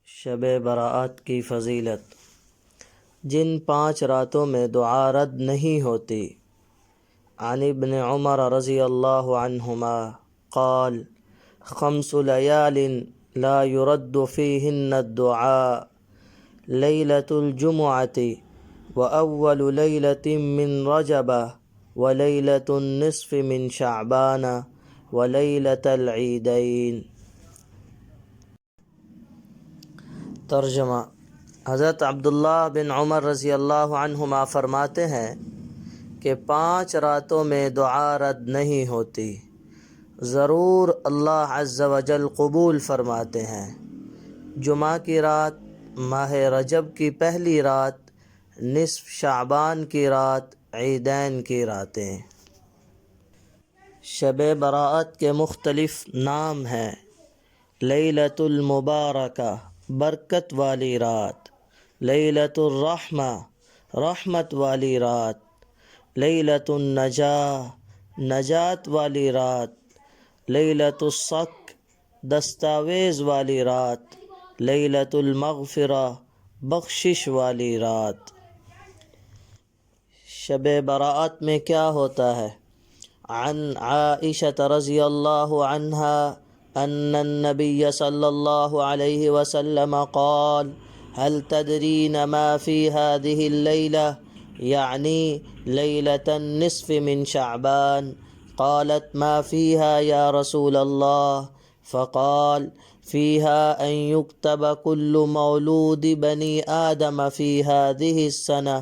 شب برات کی فضیلت۔ جن 5 راتوں میں دعا رد نہیں ہوتی، عن ابن عمر رضی اللہ عنہما قال خمس لیال لا يرد فیہن الدعاء، لیلۃ الجمعۃ وأول لیلۃ من رجب ولیلۃ النصف من شعبان ولیلۃ العیدین۔ ترجمہ: حضرت عبداللہ بن عمر رضی اللہ عنہما فرماتے ہیں کہ 5 راتوں میں دعا رد نہیں ہوتی، ضرور اللہ عز و جل قبول فرماتے ہیں۔ جمعہ کی رات، ماہ رجب کی پہلی رات، نصف شعبان کی رات، عیدین کی راتیں۔ شب برات کے مختلف نام ہیں: لیلۃ المبارکہ برکت والی رات، لیلۃ الرحمہ رحمت والی رات، لیلۃ النجاہ نجات والی رات، لیلۃ الصک دستاویز والی رات، لیلۃ المغفرہ بخشش والی رات۔ شب برات میں کیا ہوتا ہے؟ عن عائشہ رضی اللہ عنہا ان النبی صلی اللہ علیہ وسلم قال هل تدرین ما فی هذه اللیلة یعنی لیلة النصف من شعبان، قالت ما فیها یا رسول اللہ، فقال فیها ان یکتب کل مولود بنی آدم فی هذه السنة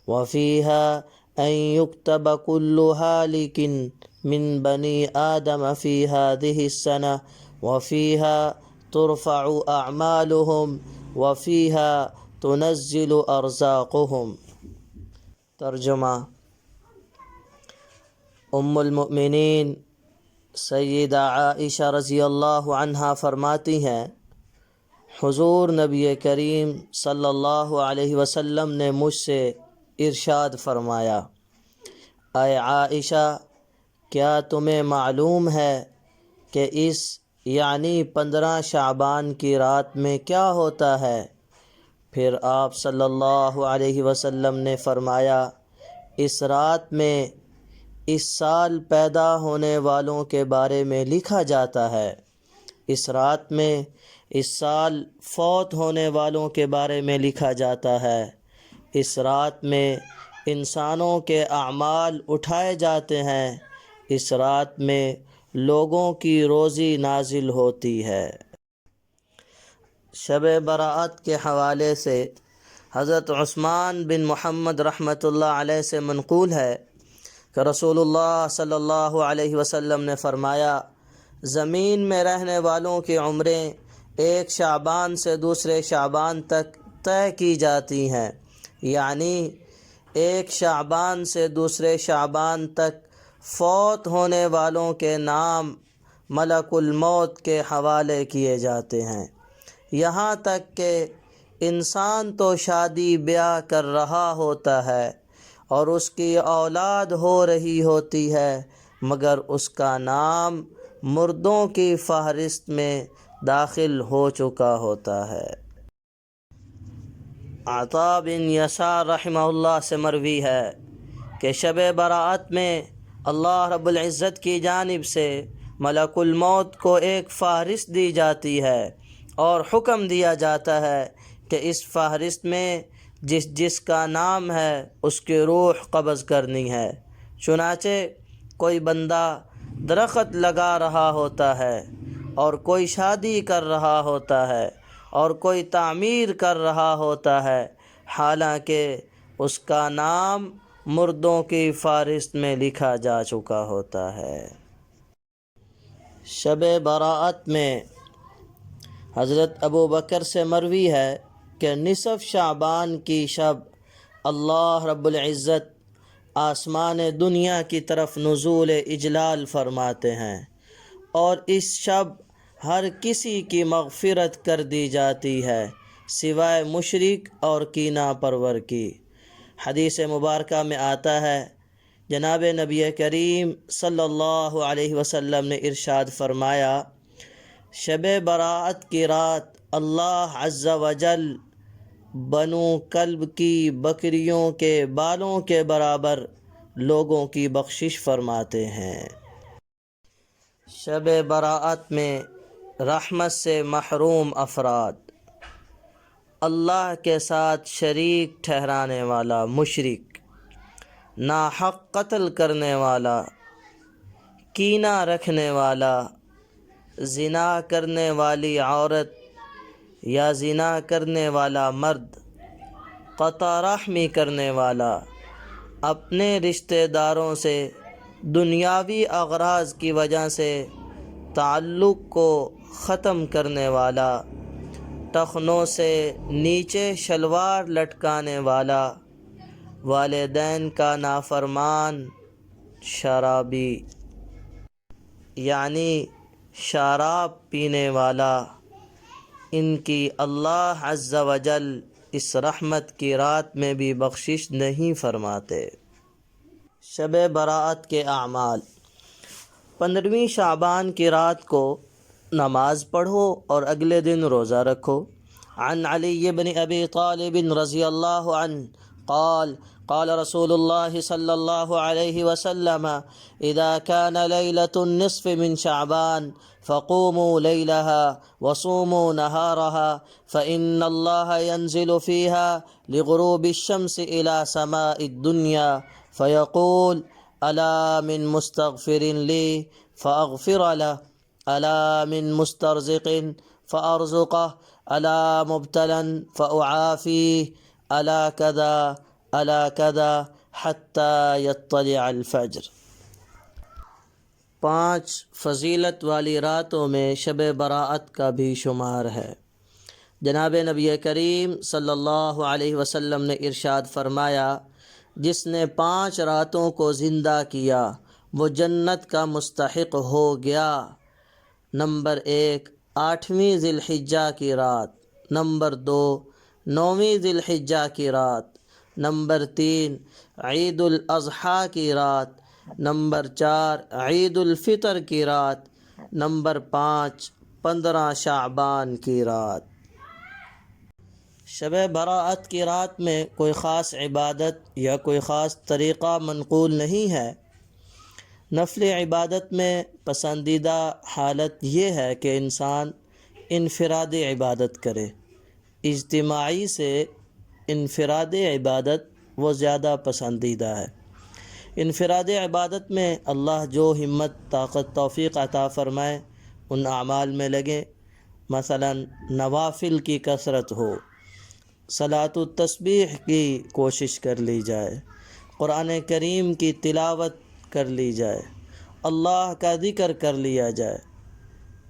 وفیها ان یکتب کل هالک من بنی آدم فی هذه السنة وفيها ترفع أعمالهم وفيها تنزل أرزاقهم۔ ترجمہ: ام المؤمنین سیدہ عائشہ رضی اللہ عنہا فرماتی ہیں، حضور نبی کریم صلی اللہ علیہ وسلم نے مجھ سے ارشاد فرمایا، اے عائشہ، کیا تمہیں معلوم ہے کہ اس یعنی 15 شعبان کی رات میں کیا ہوتا ہے؟ پھر آپ صلی اللہ علیہ وسلم نے فرمایا، اس رات میں اس سال پیدا ہونے والوں کے بارے میں لکھا جاتا ہے، اس رات میں اس سال فوت ہونے والوں کے بارے میں لکھا جاتا ہے، اس رات میں انسانوں کے اعمال اٹھائے جاتے ہیں، اس رات میں لوگوں کی روزی نازل ہوتی ہے۔ شب برات کے حوالے سے حضرت عثمان بن محمد رحمۃ اللہ علیہ سے منقول ہے کہ رسول اللہ صلی اللہ علیہ وسلم نے فرمایا، زمین میں رہنے والوں کی عمریں ایک شعبان سے دوسرے شعبان تک طے کی جاتی ہیں، یعنی ایک شعبان سے دوسرے شعبان تک فوت ہونے والوں کے نام ملک الموت کے حوالے کیے جاتے ہیں، یہاں تک کہ انسان تو شادی بیاہ کر رہا ہوتا ہے اور اس کی اولاد ہو رہی ہوتی ہے، مگر اس کا نام مردوں کی فہرست میں داخل ہو چکا ہوتا ہے۔ عطا بن یسار رحمہ اللہ سے مروی ہے کہ شب برات میں اللہ رب العزت کی جانب سے ملک الموت کو ایک فہرست دی جاتی ہے اور حکم دیا جاتا ہے کہ اس فہرست میں جس جس کا نام ہے اس کی روح قبض کرنی ہے۔ چنانچہ کوئی بندہ درخت لگا رہا ہوتا ہے اور کوئی شادی کر رہا ہوتا ہے اور کوئی تعمیر کر رہا ہوتا ہے، حالانکہ اس کا نام مردوں کی فہرست میں لکھا جا چکا ہوتا ہے۔ شب برات میں حضرت ابو بکر سے مروی ہے کہ نصف شعبان کی شب اللہ رب العزت آسمان دنیا کی طرف نزول اجلال فرماتے ہیں اور اس شب ہر کسی کی مغفرت کر دی جاتی ہے سوائے مشرک اور کینہ پرور کی۔ حدیث مبارکہ میں آتا ہے، جناب نبی کریم صلی اللہ علیہ وسلم نے ارشاد فرمایا، شب برات کی رات اللہ عز و جل بنو کلب کی بکریوں کے بالوں کے برابر لوگوں کی بخشش فرماتے ہیں۔ شب براءت میں رحمت سے محروم افراد، اللہ کے ساتھ شریک ٹھہرانے والا مشرک، ناحق قتل کرنے والا، کینہ رکھنے والا، زنا کرنے والی عورت یا زنا کرنے والا مرد، قطع رحمی کرنے والا، اپنے رشتہ داروں سے دنیاوی اغراض کی وجہ سے تعلق کو ختم کرنے والا، ٹخنوں سے نیچے شلوار لٹکانے والا، والدین کا نافرمان، شرابی یعنی شراب پینے والا، ان کی اللہ عز و جل اس رحمت کی رات میں بھی بخشش نہیں فرماتے۔ شب براءت کے اعمال: 15ویں شعبان کی رات کو نماز پڑھو اور اگلے دن روزہ رکھو۔ عن علی بن ابی طالب رضی اللہ عنہ قال قال رسول اللہ صلی اللہ علیہ وسلم اذا كان ليلة النصف من شعبان فقوموا ليلها وصوموا نهارها فإن الله ينزل فيها لغروب الشمس إلى سماء الدنيا فيقول ألا من مستغفر لي فأغفر له ألا من مسترزق فأرزقه ألا مبتلا فأعافيه ألا كذا ألا كذا حتى يطلع الفجر۔ 5 فضیلت والی راتوں میں شب براءت کا بھی شمار ہے۔ جناب نبی کریم صلی اللہ علیہ وسلم نے ارشاد فرمایا، جس نے 5 راتوں کو زندہ کیا وہ جنت کا مستحق ہو گیا۔ نمبر 1 8ویں ذی الحجہ کی رات، نمبر 2 9ویں ذی الحجہ کی رات، نمبر 3 عید الاضحیٰ کی رات، نمبر 4 عید الفطر کی رات، نمبر 5 15 شعبان کی رات۔ شب براءت کی رات میں کوئی خاص عبادت یا کوئی خاص طریقہ منقول نہیں ہے۔ نفل عبادت میں پسندیدہ حالت یہ ہے کہ انسان انفرادی عبادت کرے۔ اجتماعی سے انفرادی عبادت وہ زیادہ پسندیدہ ہے۔ انفرادی عبادت میں اللہ جو ہمت، طاقت، توفیق عطا فرمائے ان اعمال میں لگیں۔ مثلا نوافل کی کثرت ہو، صلاۃ التسبیح کی کوشش کر لی جائے، قرآن کریم کی تلاوت کر لی جائے، اللہ کا ذکر کر لیا جائے،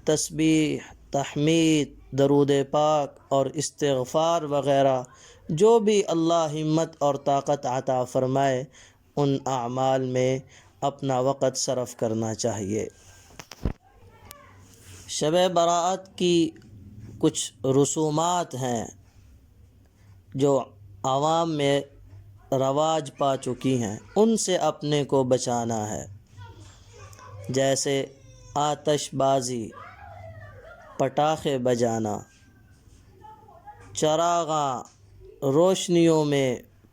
تسبیح، تحمید، درود پاک اور استغفار وغیرہ جو بھی اللہ ہمت اور طاقت عطا فرمائے ان اعمال میں اپنا وقت صرف کرنا چاہیے۔ شب براءت کی کچھ رسومات ہیں جو عوام میں رواج پا چکی ہیں، ان سے اپنے کو بچانا ہے، جیسے آتش بازی، پٹاخے بجانا، چراغاں، روشنیوں میں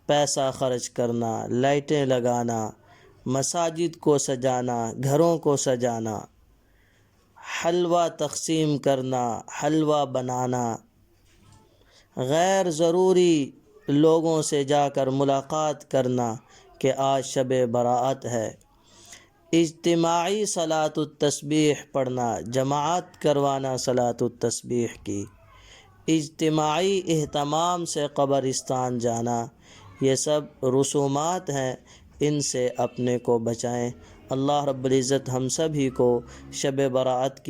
پیسہ خرچ کرنا، لائٹیں لگانا، مساجد کو سجانا، گھروں کو سجانا، حلوہ تقسیم کرنا، حلوہ بنانا، غیر ضروری لوگوں سے جا کر ملاقات کرنا کہ آج شب براءت ہے، اجتماعی صلاۃ التسبیح پڑھنا، جماعت کروانا صلاۃ التسبیح کی، اجتماعی اہتمام سے قبرستان جانا، یہ سب رسومات ہیں، ان سے اپنے کو بچائیں۔ اللہ رب العزت ہم سبھی کو شب براءت کی